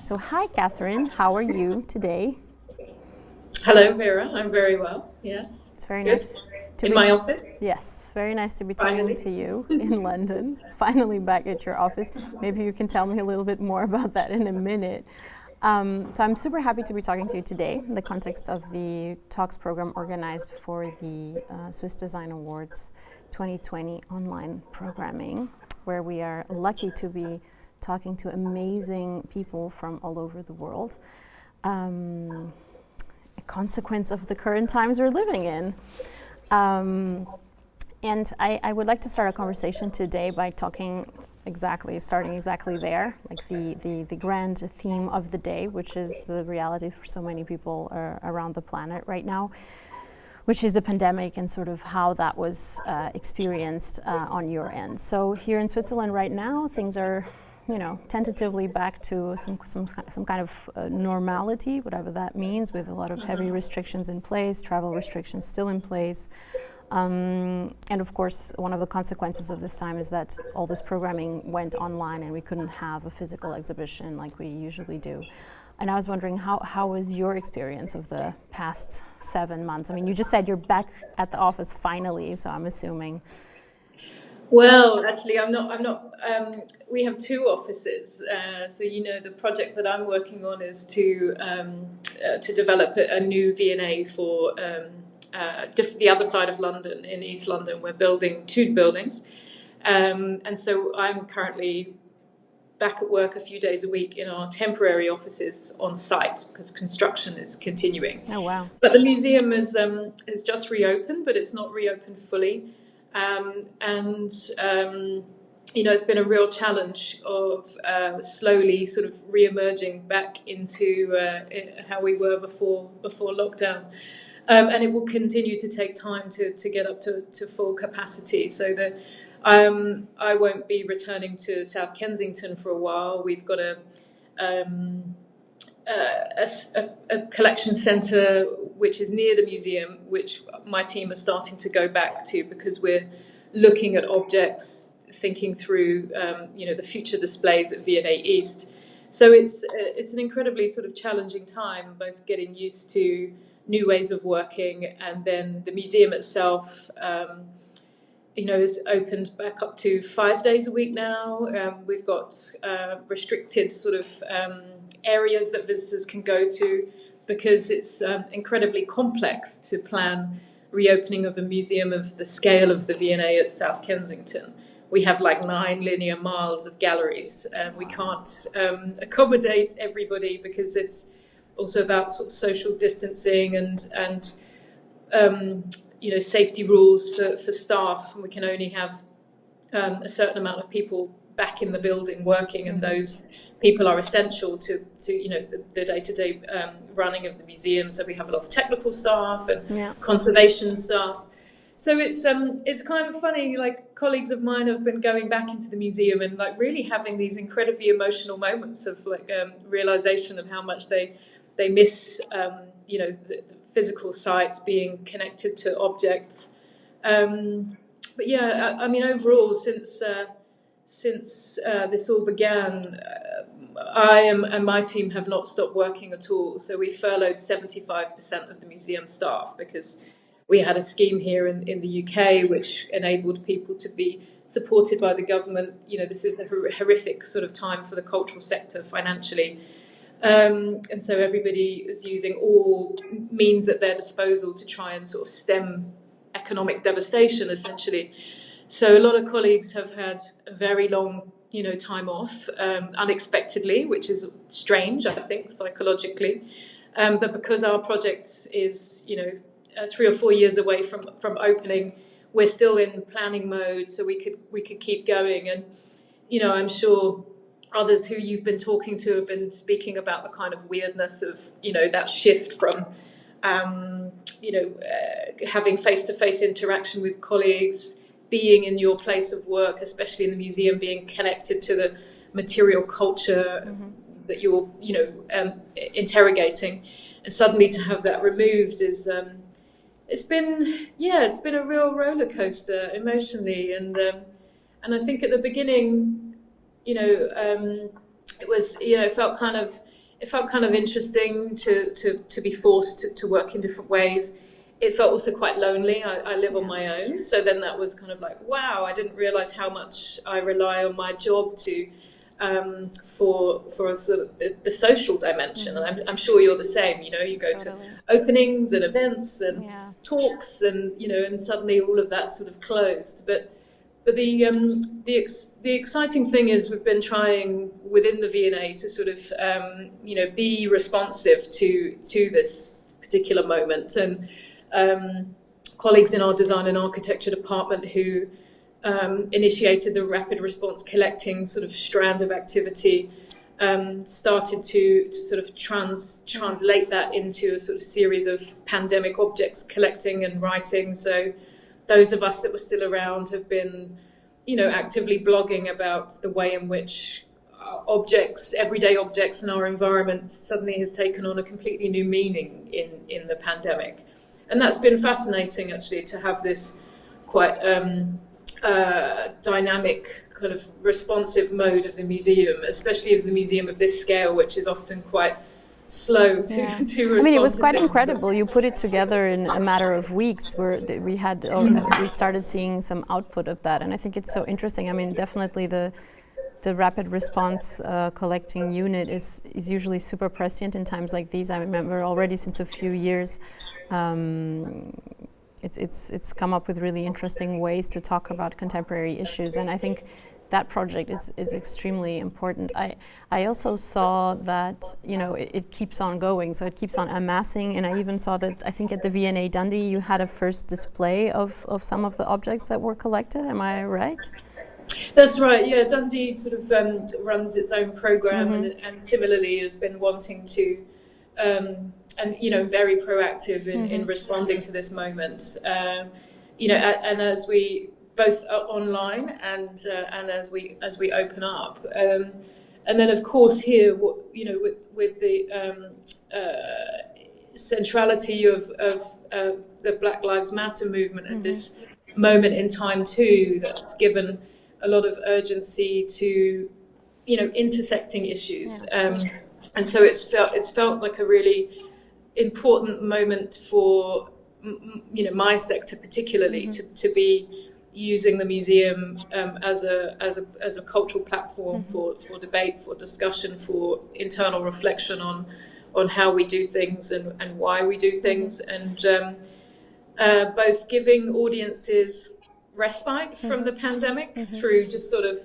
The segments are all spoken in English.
So hi, Catherine. How are you today? Hello, Vera. I'm very well. Yes. It's very Good. nice to In be. my office, Yes, very nice to be talking finally. to you in London. Finally back at your office. Maybe you can tell me a little bit more about that in a minute. So I'm super happy to be talking to you today in the context of the talks program organized for the Swiss Design Awards 2020 online programming, where we are lucky to be talking to amazing people from all over the world. A consequence of the current times we're living in. And I would like to start a conversation today by starting exactly there, like the grand theme of the day, which is the reality for so many people around the planet right now, which is the pandemic and sort of how that was experienced on your end. So here in Switzerland right now, things are, tentatively back to some kind of normality, whatever that means, with a lot of heavy restrictions in place, travel restrictions still in place. And of course, one of the consequences of this time is that all this programming went online and we couldn't have a physical exhibition like we usually do. And I was wondering, how was your experience of the past 7 months? I mean, you just said you're back at the office finally, so I'm assuming. Well, actually, I'm not. We have two offices. So the project that I'm working on is to develop a new V&A for the other side of London, in East London. We're building two buildings, and so I'm currently back at work a few days a week in our temporary offices on site because construction is continuing. Oh, wow. But the museum is just reopened, but it's not reopened fully. It's been a real challenge of slowly sort of re-emerging back into how we were before lockdown. And it will continue to take time to get up to full capacity. So that I won't be returning to South Kensington for a while. We've got a collection centre which is near the museum, which my team are starting to go back to because we're looking at objects, thinking through the future displays at V&A East. So it's an incredibly sort of challenging time, both getting used to new ways of working, and then the museum itself is opened back up to 5 days a week now. We've got restricted sort of areas that visitors can go to because it's incredibly complex to plan reopening of a museum of the scale of the V&A at South Kensington. We have like 9 linear miles of galleries, and we can't accommodate everybody because it's also about sort of social distancing and safety rules for staff. We can only have a certain amount of people back in the building working, and those people are essential to the day-to-day running of the museum. So we have a lot of technical staff and conservation staff. So it's kind of funny, like colleagues of mine have been going back into the museum and like really having these incredibly emotional moments of like realization of how much they miss the physical sites, being connected to objects. But yeah, I mean, overall, since this all began, I and my team have not stopped working at all. So we furloughed 75% of the museum staff because we had a scheme here in the UK which enabled people to be supported by the government. This is a horrific sort of time for the cultural sector financially. And so everybody is using all means at their disposal to try and sort of stem economic devastation, essentially. So a lot of colleagues have had a very long, time off, unexpectedly, which is strange, I think, psychologically. But because our project is, 3 or 4 years away from opening, we're still in planning mode, so we could keep going. And, I'm sure others who you've been talking to have been speaking about the kind of weirdness of, that shift from, having face-to-face interaction with colleagues, being in your place of work, especially in the museum, being connected to the material culture that you're, interrogating, and suddenly to have that removed is, it's been a real roller coaster emotionally, and I think at the beginning, it was, it felt kind of it felt kind of interesting to be forced to work in different ways. It felt also quite lonely. I live on my own, so then that was kind of like, wow, I didn't realize how much I rely on my job to for a sort of the social dimension. And I'm sure you're the same. You know, you go to openings and events and talks, and and suddenly all of that sort of closed. But the exciting thing is we've been trying within the V&A to sort of be responsive to this particular moment, and colleagues in our design and architecture department who initiated the rapid response collecting sort of strand of activity started to sort of translate that into a sort of series of pandemic objects collecting and writing. So those of us that were still around have been, actively blogging about the way in which objects, everyday objects in our environment suddenly has taken on a completely new meaning in the pandemic. And that's been fascinating, actually, to have this quite dynamic kind of responsive mode of the museum, especially of the museum of this scale, which is often quite slow to respond. I mean, it was quite incredible. You put it together in a matter of weeks, where we started seeing some output of that, and I think it's so interesting. I mean, definitely the rapid response collecting unit is usually super prescient in times like these. I remember already since a few years, it's come up with really interesting ways to talk about contemporary issues, and I think that project is extremely important. I also saw that it keeps on going, so it keeps on amassing, and I even saw that I think at the V&A Dundee you had a first display of some of the objects that were collected. Am I right? That's right, yeah. Dundee sort of runs its own program, and similarly has been wanting to and very proactive in responding to this moment. And as we both online and as we open up, and then of course here, with the centrality of the Black Lives Matter movement at this moment in time too, that's given a lot of urgency to intersecting issues, and so it's felt like a really important moment for my sector particularly to be using the museum as a cultural platform for debate, for discussion, for internal reflection on how we do things and why we do things, and both giving audiences respite from the pandemic through just sort of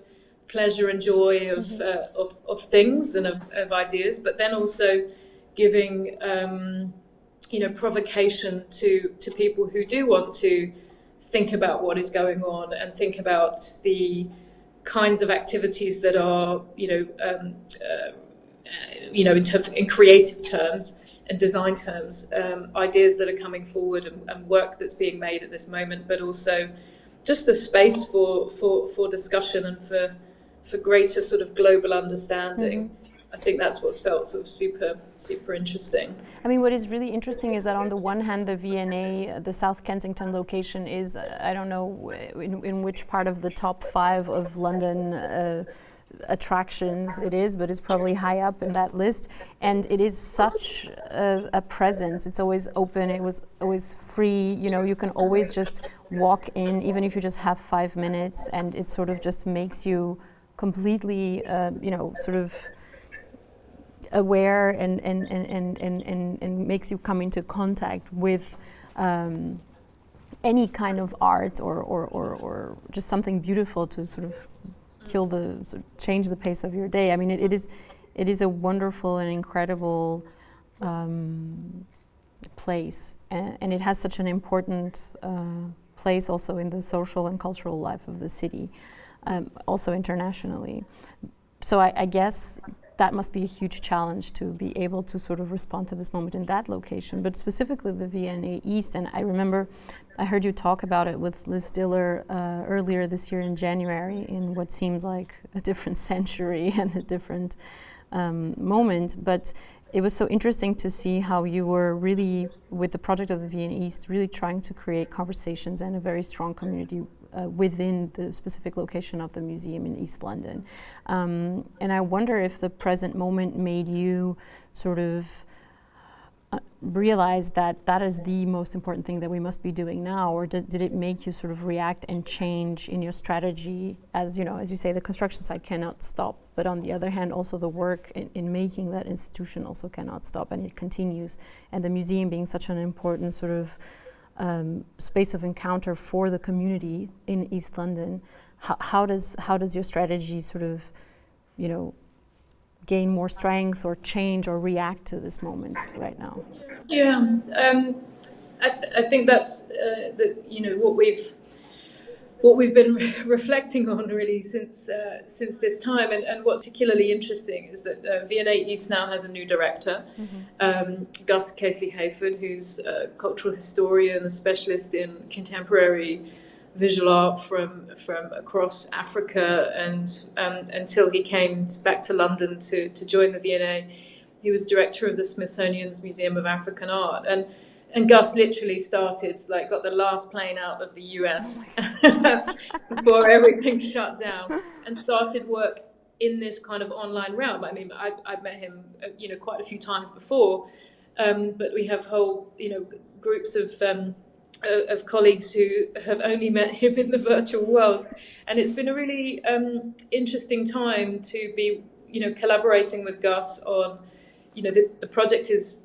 pleasure and joy of things and of ideas, but then also giving provocation to people who do want to think about what is going on and think about the kinds of activities that are in creative terms and design terms, ideas that are coming forward and work that's being made at this moment, but also just the space for discussion and for greater sort of global understanding. I think that's what felt sort of super interesting. I mean, what is really interesting is that on the one hand, the V&A, the South Kensington location is, I don't know in which part of the top 5 of London attractions it is, but it's probably high up in that list. And it is such a presence. It's always open. It was always free. You can always just walk in, even if you just have 5 minutes, and it sort of just makes you completely, sort of aware and makes you come into contact with any kind of art or just something beautiful to sort of change the pace of your day. I mean, it is a wonderful and incredible place, and it has such an important place also in the social and cultural life of the city, also internationally. So I guess that must be a huge challenge to be able to sort of respond to this moment in that location, but specifically the V&A East. And I remember I heard you talk about it with Liz Diller earlier this year in January, in what seemed like a different century and a different moment. But it was so interesting to see how you were really, with the project of the V&A East, really trying to create conversations and a very strong community within the specific location of the museum in East London. And I wonder if the present moment made you sort of realize that that is the most important thing that we must be doing now, or did it make you sort of react and change in your strategy? As you know, as you say, the construction side cannot stop, but on the other hand, also the work in making that institution also cannot stop, and it continues. And the museum being such an important sort of space of encounter for the community in East London, how does your strategy sort of, you know, gain more strength or change or react to this moment right now? Yeah, I think that's what we've been reflecting on really since this time, and what's particularly interesting is that V&A East now has a new director, Gus Casely-Hayford, who's a cultural historian, a specialist in contemporary visual art from across Africa, and until he came back to London to join the V&A, he was director of the Smithsonian's Museum of African Art, and Gus literally started, like, got the last plane out of the US before everything shut down, and started work in this kind of online realm. I mean, I've met him, quite a few times before, but we have whole, groups of colleagues who have only met him in the virtual world, and it's been a really interesting time to be, collaborating with Gus on, the project is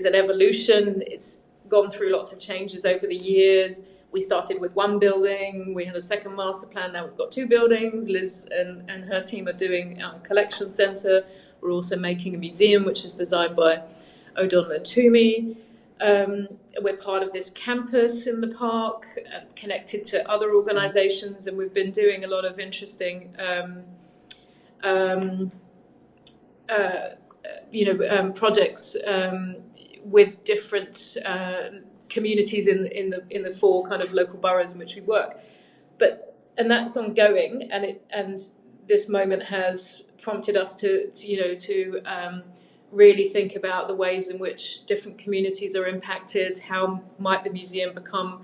an evolution. It's gone through lots of changes over the years. We started with one building, we had a second master plan, now we've got two buildings. Liz and her team are doing a collection centre. We're also making a museum, which is designed by O'Donnell and Toomey. We're part of this campus in the park, connected to other organisations, and we've been doing a lot of interesting projects with different communities in the four kind of local boroughs in which we work. And that's ongoing, and this moment has prompted us to really think about the ways in which different communities are impacted. How might the museum become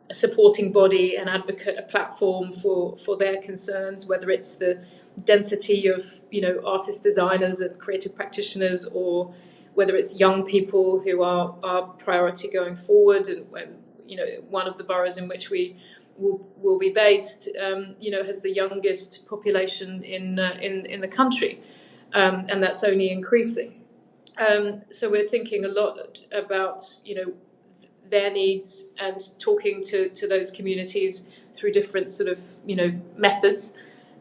a supporting body, an advocate, a platform for their concerns, whether it's the density of artist designers and creative practitioners, or whether it's young people who are our priority going forward. And when one of the boroughs in which we will be based has the youngest population in the country, and that's only increasing. So we're thinking a lot about their needs, and talking to those communities through different sort of methods,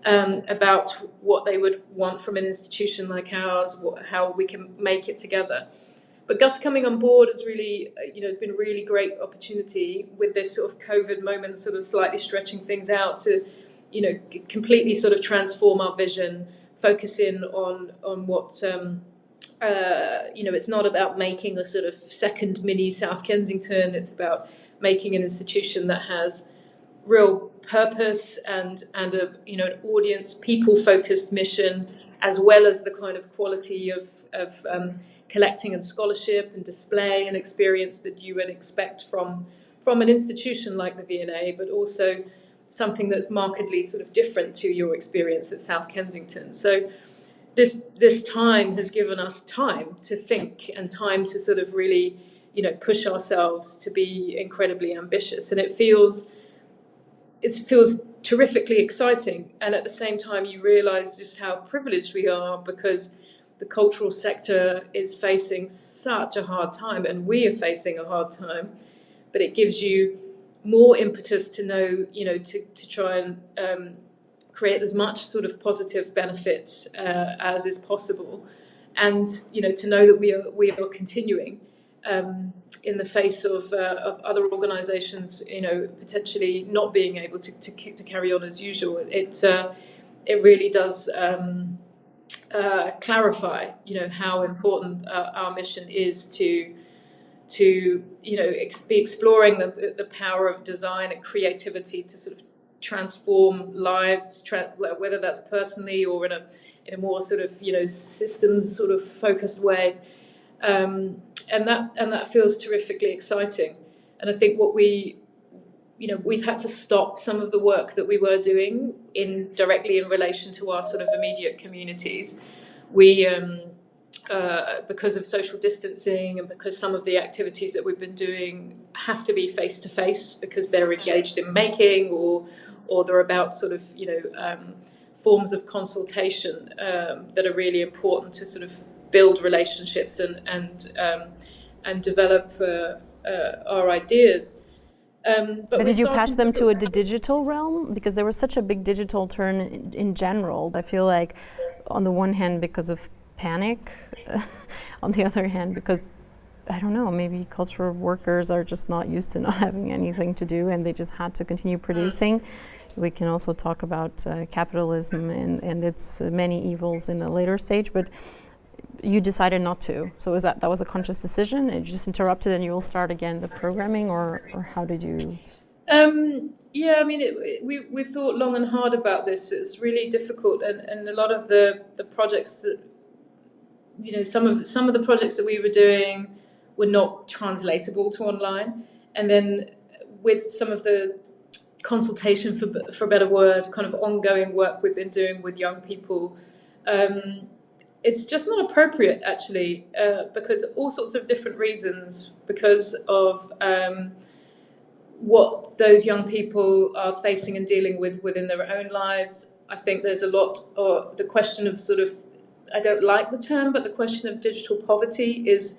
about what they would want from an institution like ours, how we can make it together. But Gus coming on board is really, has been a really great opportunity with this sort of COVID moment, sort of slightly stretching things out to, completely sort of transform our vision, focus in on what, it's not about making a sort of second mini South Kensington. It's about making an institution that has real purpose and a an audience, people-focused mission, as well as the kind of quality of collecting and scholarship and display and experience that you would expect from an institution like the V&A, but also something that's markedly sort of different to your experience at South Kensington. So this time has given us time to think, and time to sort of really push ourselves to be incredibly ambitious, and it feels terrifically exciting. And at the same time, you realise just how privileged we are, because the cultural sector is facing such a hard time, and we are facing a hard time. But it gives you more impetus to know, to try and create as much sort of positive benefit as is possible, and to know that we are continuing. In the face of other organisations, potentially not being able to carry on as usual, it really does clarify, how important our mission is to be exploring the power of design and creativity to sort of transform lives, whether that's personally or in a more sort of systems sort of focused way. And that feels terrifically exciting. And I think what we we've had to stop some of the work that we were doing directly in relation to our sort of immediate communities. We, because of social distancing and because some of the activities that we've been doing have to be face to face because they're engaged in making or they're about sort of, forms of consultation that are really important to sort of build relationships and develop our ideas. But did you pass them to the digital realm? Because there was such a big digital turn in general. I feel like, on the one hand, because of panic, on the other hand, because, I don't know, maybe cultural workers are just not used to not having anything to do and they just had to continue producing. We can also talk about capitalism and its many evils in a later stage, but you decided not to. So that was a conscious decision? It just interrupted and you will start again the programming, or how did you? Yeah, I mean, we thought long and hard about this. It's really difficult, and a lot of the projects that, some of the projects that we were doing were not translatable to online, and then with some of the consultation, for a better word, kind of ongoing work we've been doing with young people, it's just not appropriate, actually, because all sorts of different reasons, because of what those young people are facing and dealing with within their own lives. I think there's a lot, or the question of sort of, I don't like the term, but the question of digital poverty is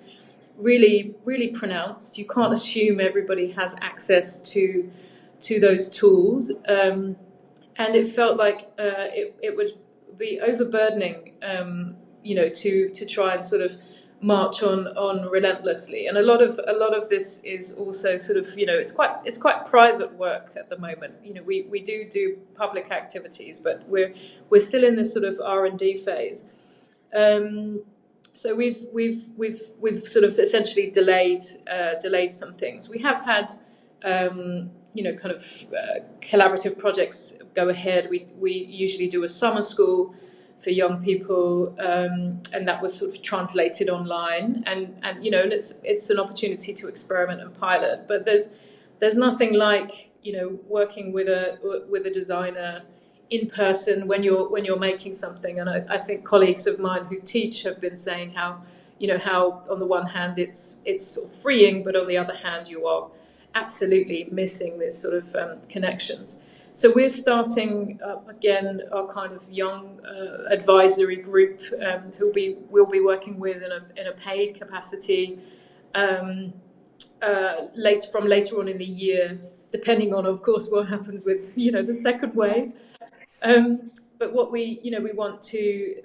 really, really pronounced. You can't assume everybody has access to those tools, and it felt like it would be overburdening, to try and sort of march on relentlessly. And a lot of this is also sort of, it's quite private work at the moment. We do public activities, but we're still in this sort of R&D phase. So we've sort of essentially delayed some things. We have had kind of collaborative projects go ahead. We usually do a summer school for young people, and that was sort of translated online, and it's an opportunity to experiment and pilot. But there's nothing like working with a designer in person when you're making something. And I think colleagues of mine who teach have been saying how on the one hand it's sort of freeing, but on the other hand you are absolutely missing this sort of connections. So we're starting up again our kind of young advisory group who we'll be working with in a paid capacity later on in the year, depending on, of course, what happens with the second wave. But what we want to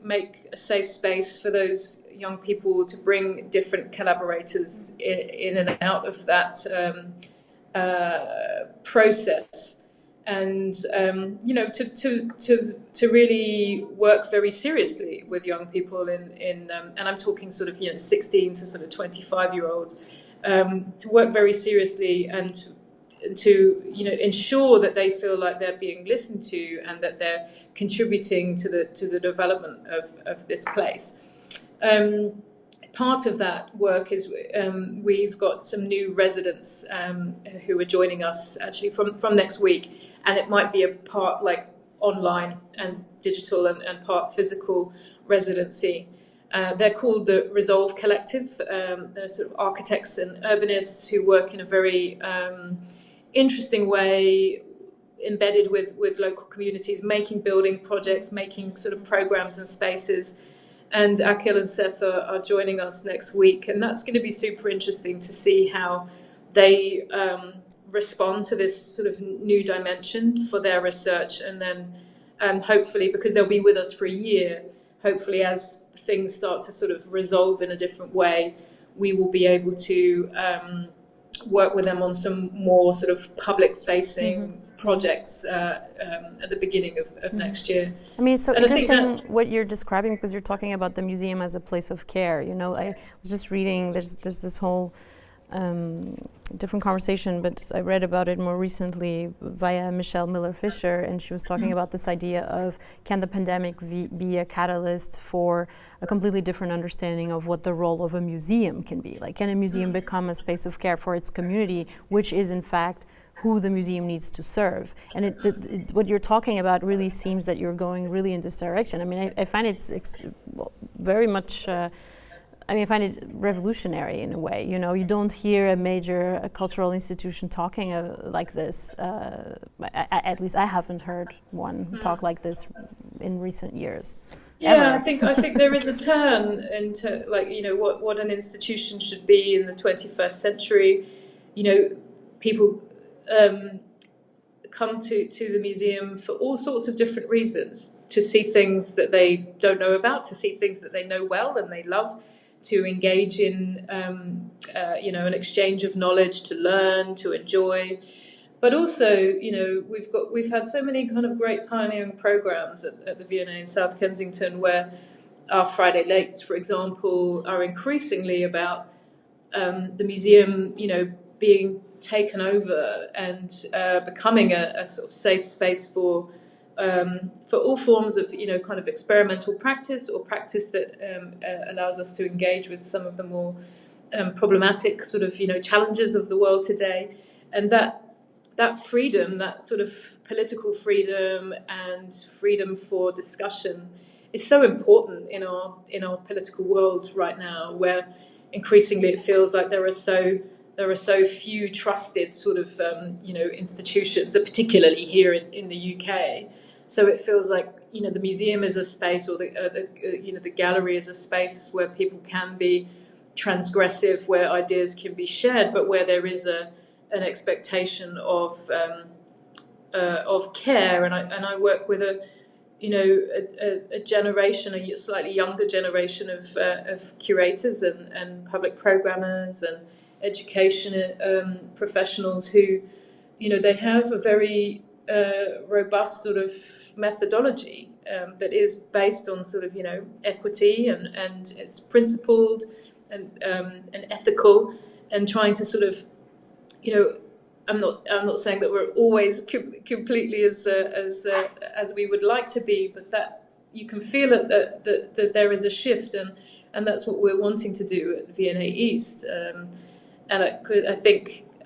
make a safe space for those young people to bring different collaborators in and out of that process, and to really work very seriously with young people and I'm talking sort of 16 to sort of 25-year-olds, to work very seriously and to ensure that they feel like they're being listened to and that they're contributing to the development of this place. Part of that work is we've got some new residents who are joining us actually from next week, and it might be a part like online and digital and part physical residency. They're called the Resolve Collective. They're sort of architects and urbanists who work in a very interesting way, embedded with local communities, making building projects, making sort of programs and spaces. And Akhil and Seth are joining us next week, and that's going to be super interesting to see how they respond to this sort of new dimension for their research. And then hopefully, because they'll be with us for a year, hopefully as things start to sort of resolve in a different way, we will be able to work with them on some more sort of public-facing projects at the beginning of next year. I mean, it's so interesting what you're describing, because you're talking about the museum as a place of care. I was just reading, there's this whole different conversation, but I read about it more recently via Michelle Miller-Fisher, and she was talking about this idea of, can the pandemic be a catalyst for a completely different understanding of what the role of a museum can be? Like, can a museum become a space of care for its community, which is in fact who the museum needs to serve? And what you're talking about really seems that you're going really in this direction. I mean, I find it's very much I find it revolutionary in a way. You know, you don't hear a major cultural institution talking like this. At least I haven't heard one talk like this in recent years. Yeah, I think there is a turn into, like, you know, what an institution should be in the 21st century. You know, people come to the museum for all sorts of different reasons, to see things that they don't know about, to see things that they know well and they love, to engage in you know, an exchange of knowledge, to learn, to enjoy. But also, you know, we've had so many kind of great pioneering programs at the V&A in South Kensington, where our Friday Lates, for example, are increasingly about the museum, you know, being taken over and becoming a sort of safe space for all forms of, you know, kind of experimental practice, or practice that allows us to engage with some of the more problematic sort of, you know, challenges of the world today. And that freedom, that sort of political freedom and freedom for discussion, is so important in our political world right now, where increasingly it feels like there are so few trusted sort of you know, institutions, particularly here in the UK. So it feels like, you know, the museum is a space, or the you know, the gallery is a space where people can be transgressive, where ideas can be shared, but where there is an expectation of care. And I work with a generation, a slightly younger generation of curators and public programmers and education professionals who, you know, they have a very robust sort of methodology that is based on sort of, you know, equity, and it's principled and ethical, and trying to sort of, you know, I'm not saying that we're always completely as we would like to be, but that you can feel it, that there is a shift, and that's what we're wanting to do at V&A East. And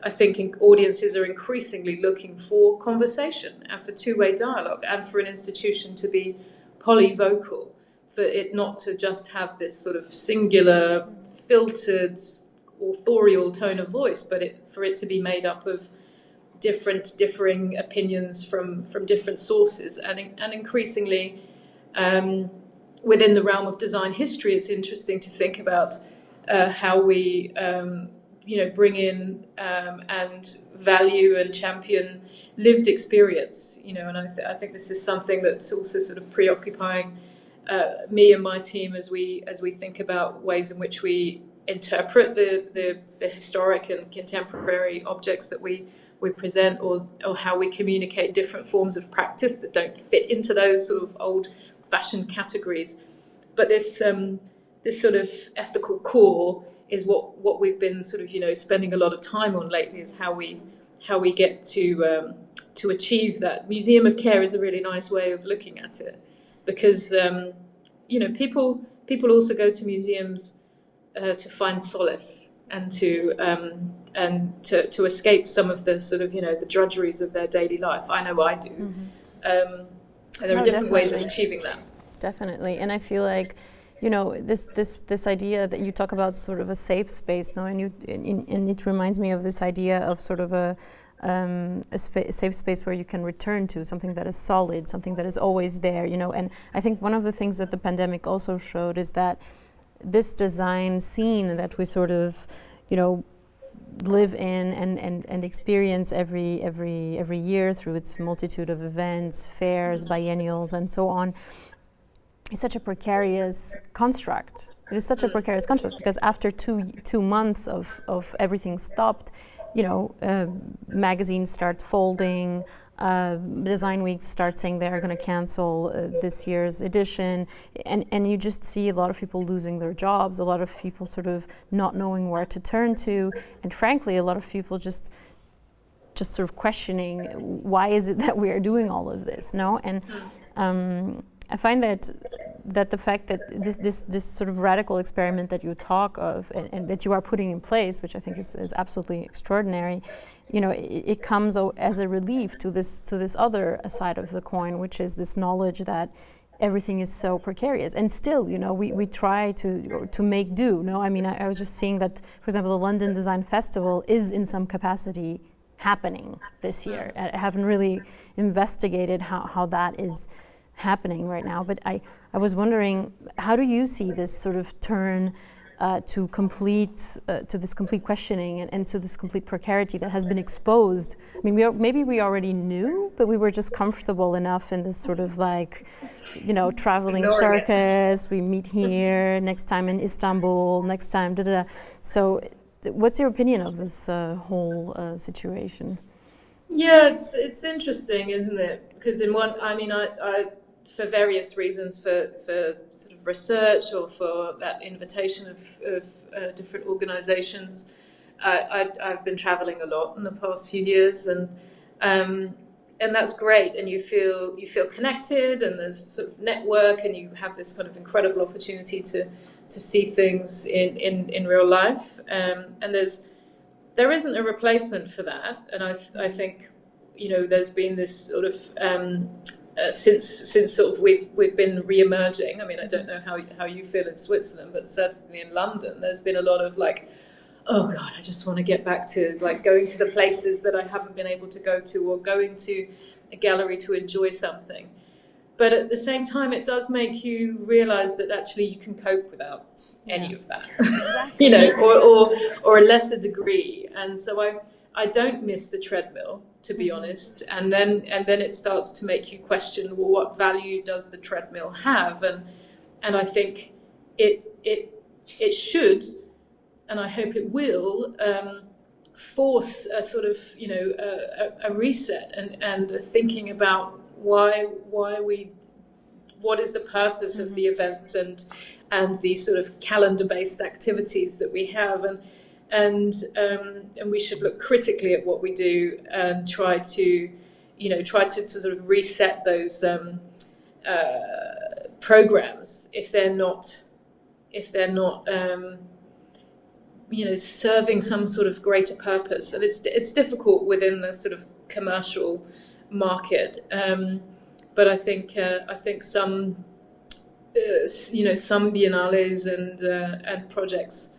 I think audiences are increasingly looking for conversation and for two-way dialogue, and for an institution to be polyvocal, for it not to just have this sort of singular, filtered, authorial tone of voice, but for it to be made up of differing opinions from different sources. And increasingly, within the realm of design history, it's interesting to think about how we you know, bring in and value and champion lived experience, you know. And I think this is something that's also sort of preoccupying me and my team as we think about ways in which we interpret the historic and contemporary objects that we present, or how we communicate different forms of practice that don't fit into those sort of old-fashioned categories. But this sort of ethical core is what we've been sort of, you know, spending a lot of time on lately, is how we get to achieve that. Museum of Care is a really nice way of looking at it, because you know, people also go to museums to find solace and to escape some of the sort of, you know, the drudgeries of their daily life. I know I do. And there are different ways of achieving that. Definitely. And I feel like, you know, this idea that you talk about, sort of a safe space, no, and it reminds me of this idea of sort of a safe space where you can return to something that is solid, something that is always there, you know. And I think one of the things that the pandemic also showed is that this design scene that we sort of, you know, live in and experience every year through its multitude of events, fairs, biennials, and so on, is such a precarious construct. It is such a precarious construct because after two months of everything stopped, you know, magazines start folding, Design Week starts saying they're going to cancel this year's edition, and you just see a lot of people losing their jobs, a lot of people sort of not knowing where to turn to, and frankly, a lot of people just sort of questioning why is it that we are doing all of this, no? And I find that the fact that this sort of radical experiment that you talk of and that you are putting in place, which I think is absolutely extraordinary, you know, it comes as a relief to this other side of the coin, which is this knowledge that everything is so precarious. And still, you know, we try to make do. No, I mean, I was just seeing that, for example, the London Design Festival is in some capacity happening this year. I haven't really investigated how that is happening right now, but I was wondering, how do you see this sort of turn to this complete questioning and to this complete precarity that has been exposed? I mean, maybe we already knew, but we were just comfortable enough in this sort of like, you know, traveling circus. We meet here, next time in Istanbul, next time da-da-da. So what's your opinion of this whole situation? Yeah, it's interesting, isn't it? Because I for various reasons, for sort of research or for that invitation of different organisations, I've been travelling a lot in the past few years, and that's great. And you feel connected, and there's sort of network, and you have this kind of incredible opportunity to see things in real life. And there isn't a replacement for that. And I think, you know, there's been this sort of since sort of we've been re-emerging. I mean, I don't know how you feel in Switzerland, but certainly in London, there's been a lot of like, oh God, I just want to get back to like going to the places that I haven't been able to go to, or going to a gallery to enjoy something. But at the same time, it does make you realise that actually you can cope without any of that, exactly. You know, or a lesser degree. And so I don't miss the treadmill, to be honest. And then it starts to make you question, well, what value does the treadmill have? And I think it should, and I hope it will, force a sort of, you know, a reset and thinking about what is the purpose of the events and these sort of calendar-based activities that we have, and we should look critically at what we do and try to sort of reset those programs if they're not you know, serving some sort of greater purpose. And it's difficult within the sort of commercial market, but I think some you know, some biennales and projects,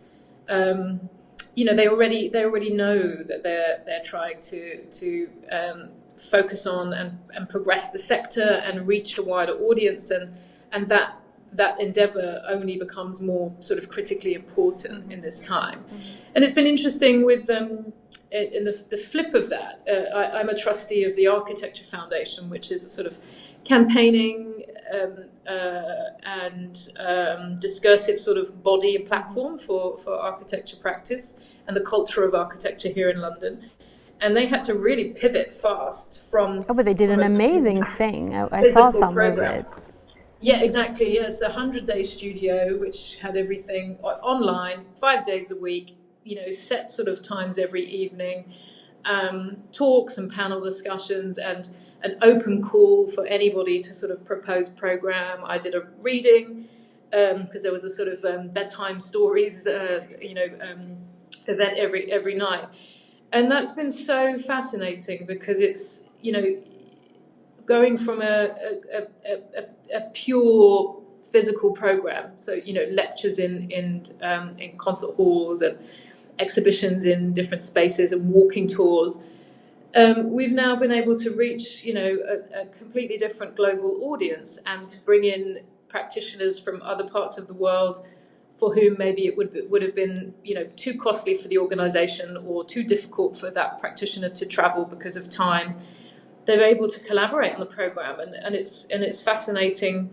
you know, they already know that they're trying to focus on and progress the sector and reach a wider audience, and that endeavour only becomes more sort of critically important in this time. And it's been interesting with in the flip of that. I'm a trustee of the Architecture Foundation, which is a sort of campaigning and discursive sort of body and platform for architecture practice and the culture of architecture here in London. And they had to really pivot fast from... Oh, but they did an amazing thing. I saw some program. Of it. Yeah, exactly. Yes, the 100-day studio, which had everything online, 5 days a week, you know, set sort of times every evening, talks and panel discussions, and an open call for anybody to sort of propose program. I did a reading because there was a sort of bedtime stories, you know, event every night, and that's been so fascinating because it's, you know, going from a pure physical program, so, you know, lectures in concert halls and exhibitions in different spaces and walking tours. We've now been able to reach, you know, a completely different global audience and to bring in practitioners from other parts of the world for whom maybe it would have been, you know, too costly for the organisation or too difficult for that practitioner to travel because of time. They're able to collaborate on the programme, and it's fascinating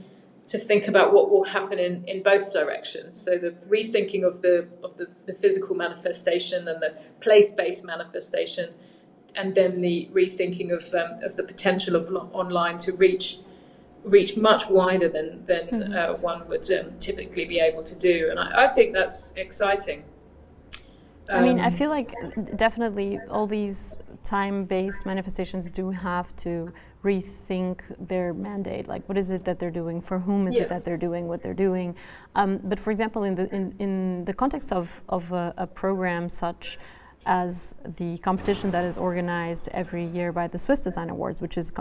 to think about what will happen in both directions. So the rethinking of the physical manifestation and the place-based manifestation, then the rethinking of the potential of online to reach much wider than one would typically be able to do, and I think that's exciting. I mean, I feel like definitely all these time-based manifestations do have to rethink their mandate. Like, what is it that they're doing? For whom is it that they're doing what they're doing? But for example, in the context of a program such as the competition that is organized every year by the Swiss Design Awards, which is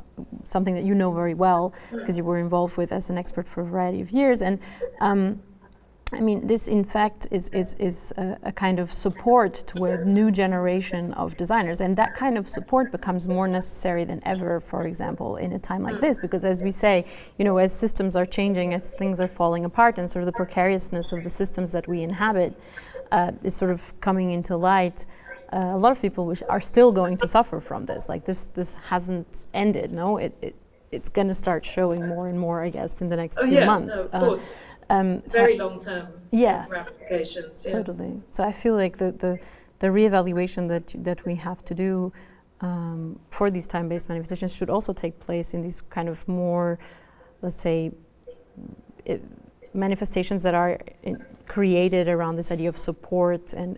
something that you know very well because you were involved with as an expert for a variety of years. And I mean, this in fact is a kind of support to a new generation of designers, and that kind of support becomes more necessary than ever, for example, in a time like this, because as we say, you know, as systems are changing, as things are falling apart, and sort of the precariousness of the systems that we inhabit is sort of coming into light. A lot of people are still going to suffer from this. Like this hasn't ended. No, it's going to start showing more and more, I guess, in the next few months. No, of course. Very long term. Ramifications. Totally. So I feel like the reevaluation that we have to do for these time-based manifestations should also take place in these kind of more, let's say, manifestations that are created around this idea of support and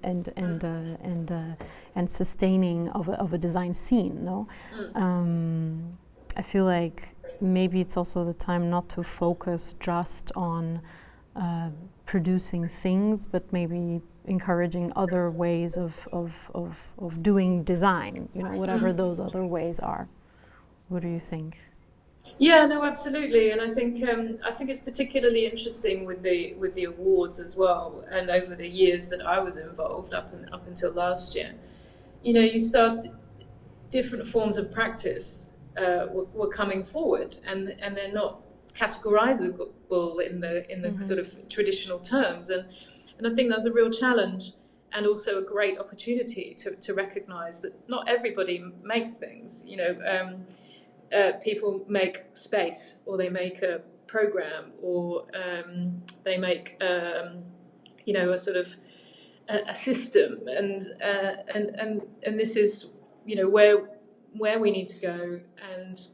sustaining of a design scene. No, I feel like maybe it's also the time not to focus just on producing things, but maybe encouraging other ways of doing design. You know, whatever those other ways are. What do you think? Yeah, no, absolutely, and I think it's particularly interesting with the awards as well. And over the years that I was involved, up until last year, you know, you start different forms of practice were coming forward, and they're not categorizable in the sort of traditional terms, and I think that's a real challenge, and also a great opportunity to recognize that not everybody makes things. You know. People make space, or they make a program, or they make you know, a sort of a system, and this is, you know, where we need to go, and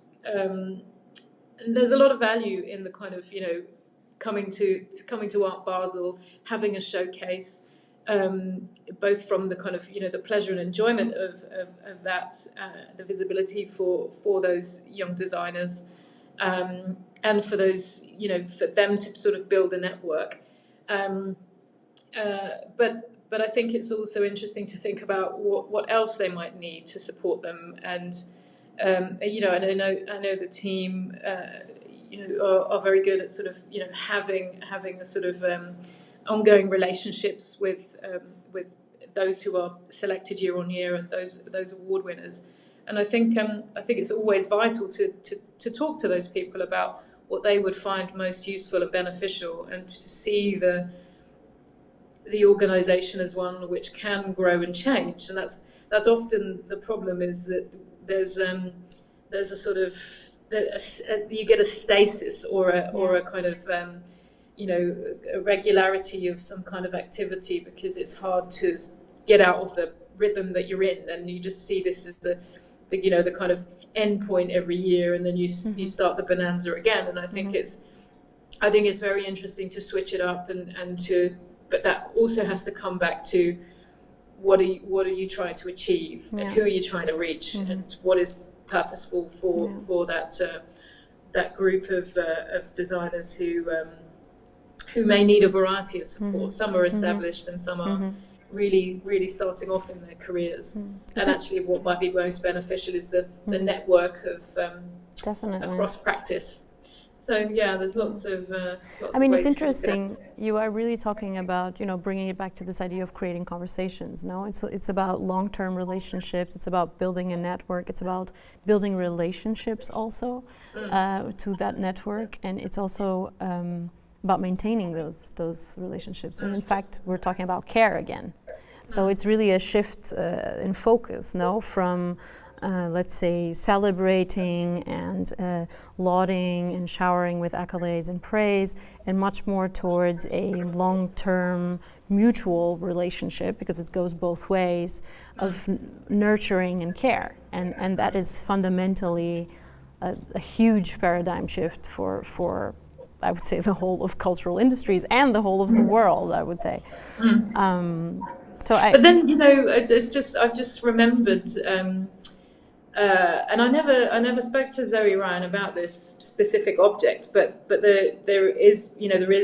there's a lot of value in the kind of, you know, coming to Art Basel, having a showcase. Both from the kind of, you know, the pleasure and enjoyment of that, the visibility for those young designers, and for those, you know, for them to sort of build a network. But I think it's also interesting to think about what else they might need to support them, and you know, and I know the team, you know, are very good at sort of, you know, having a sort of ongoing relationships with those who are selected year on year, and those award winners. And I think it's always vital to talk to those people about what they would find most useful and beneficial, and to see the organisation as one which can grow and change. And that's often the problem, is that there's a sort of you get a stasis or a kind of you know, a regularity of some kind of activity, because it's hard to get out of the rhythm that you're in, and you just see this as the you know, the kind of end point every year, and then you start the bonanza again. And I think it's very interesting to switch it up, but that also has to come back to what are you trying to achieve, and who are you trying to reach, and what is purposeful for that group of designers who may need a variety of support. Some are established, and some are really, really starting off in their careers. And actually, what might be most beneficial is the network of cross practice. So yeah, there's lots of. I mean, it's interesting. You are really talking about, you know, bringing it back to this idea of creating conversations. No, it's about long-term relationships. It's about building a network. It's about building relationships also to that network, and it's also about maintaining those relationships. And in fact, we're talking about care again. So it's really a shift in focus, no, from let's say, celebrating and lauding and showering with accolades and praise, and much more towards a long-term mutual relationship, because it goes both ways, of nurturing and care. And that is fundamentally a huge paradigm shift for I would say the whole of cultural industries and the whole of the world, I would say. But then, I've just remembered, and I never spoke to Zoe Ryan about this specific object, but there is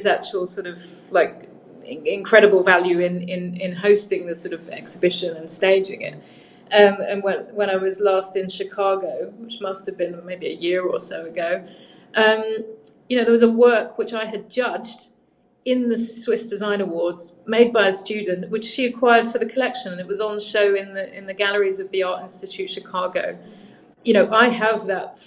actual sort of like incredible value in hosting the sort of exhibition and staging it. And when I was last in Chicago, which must have been maybe a year or so ago, there was a work which I had judged in the Swiss Design Awards, made by a student, which she acquired for the collection, and it was on show in the galleries of the Art Institute Chicago. I have that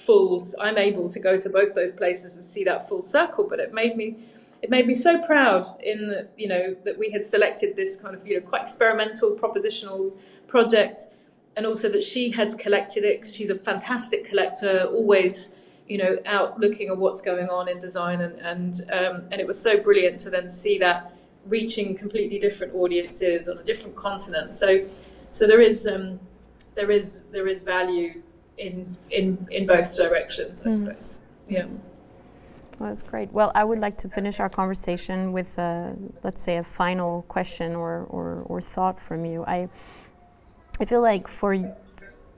I'm able to go to both those places and see that full circle, but it made me so proud that we had selected this kind of quite experimental propositional project, and also that she had collected it, because she's a fantastic collector, always out looking at what's going on in design, and it was so brilliant to then see that reaching completely different audiences on a different continent. So there is value in both directions, I suppose. Yeah. Well, that's great. Well, I would like to finish our conversation with, let's say, a final question or thought from you. I feel like for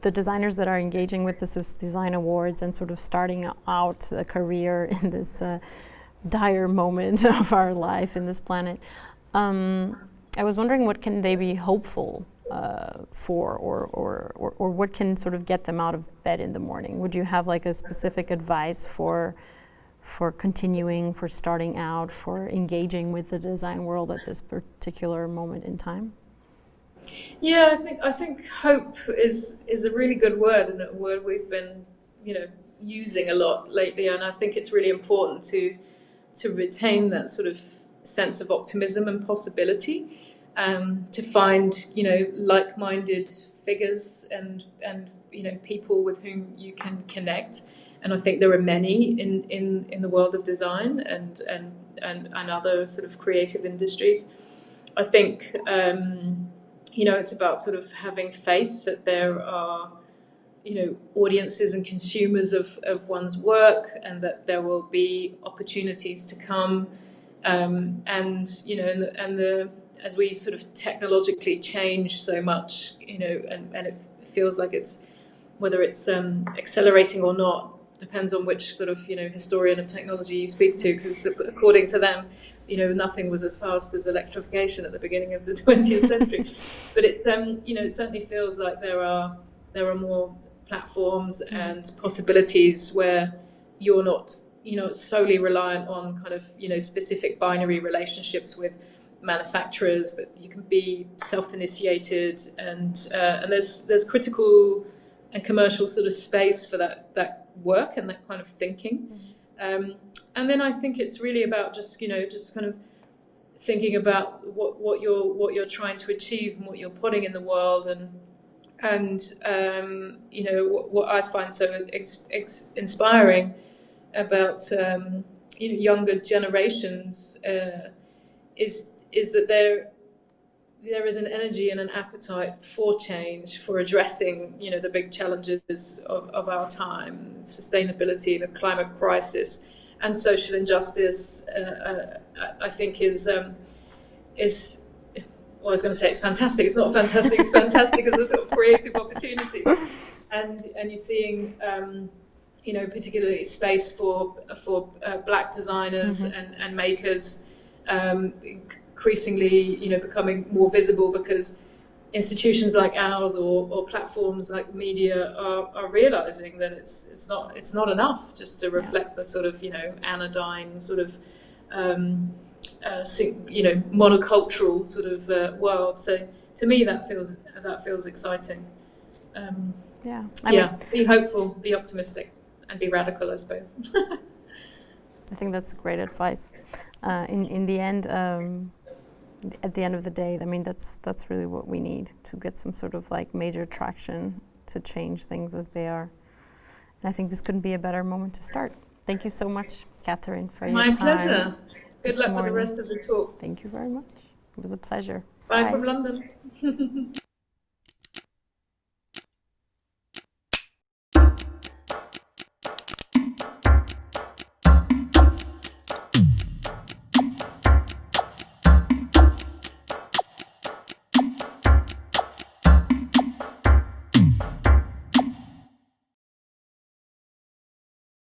the designers that are engaging with the Swiss Design Awards and sort of starting out a career in this dire moment of our life in this planet, I was wondering, what can they be hopeful for, or what can sort of get them out of bed in the morning? Would you have like a specific advice for continuing, for starting out, for engaging with the design world at this particular moment in time? Yeah, I think hope is a really good word, and a word we've been using a lot lately, and I think it's really important to retain that sort of sense of optimism and possibility, to find like-minded figures and people with whom you can connect. And I think there are many in the world of design and other sort of creative industries. I think it's about sort of having faith that there are audiences and consumers of one's work, and that there will be opportunities to come, as we sort of technologically change so much, and it feels like it's, whether it's accelerating or not, depends on which sort of historian of technology you speak to, because according to them, nothing was as fast as electrification at the beginning of the 20th century. But it certainly feels like there are more platforms and possibilities where you're not solely reliant on kind of specific binary relationships with manufacturers, but you can be self-initiated, and there's critical and commercial sort of space for that work and that kind of thinking. And then I think it's really about just kind of thinking about what you're trying to achieve and what you're putting in the world, and what I find so inspiring about younger generations is that there is an energy and an appetite for change, for addressing the big challenges of our time, sustainability, the climate crisis, and social injustice. I think is well, I was going to say it's fantastic. It's not fantastic. It's fantastic as a sort of creative opportunity, and you're seeing particularly space for Black designers and makers increasingly becoming more visible, because institutions like ours or platforms like media are realizing that it's not enough just to reflect the sort of anodyne sort of monocultural sort of world. So to me that feels exciting. Be hopeful, be optimistic, and be radical, I suppose. I think that's great advice. In the end, at the end of the day, I mean, that's really what we need to get some sort of like major traction to change things as they are. And I think this couldn't be a better moment to start. Thank you so much, Catherine, for your time. My pleasure. Good luck morning. with the rest of the talks. Thank you very much. It was a pleasure. Bye from London.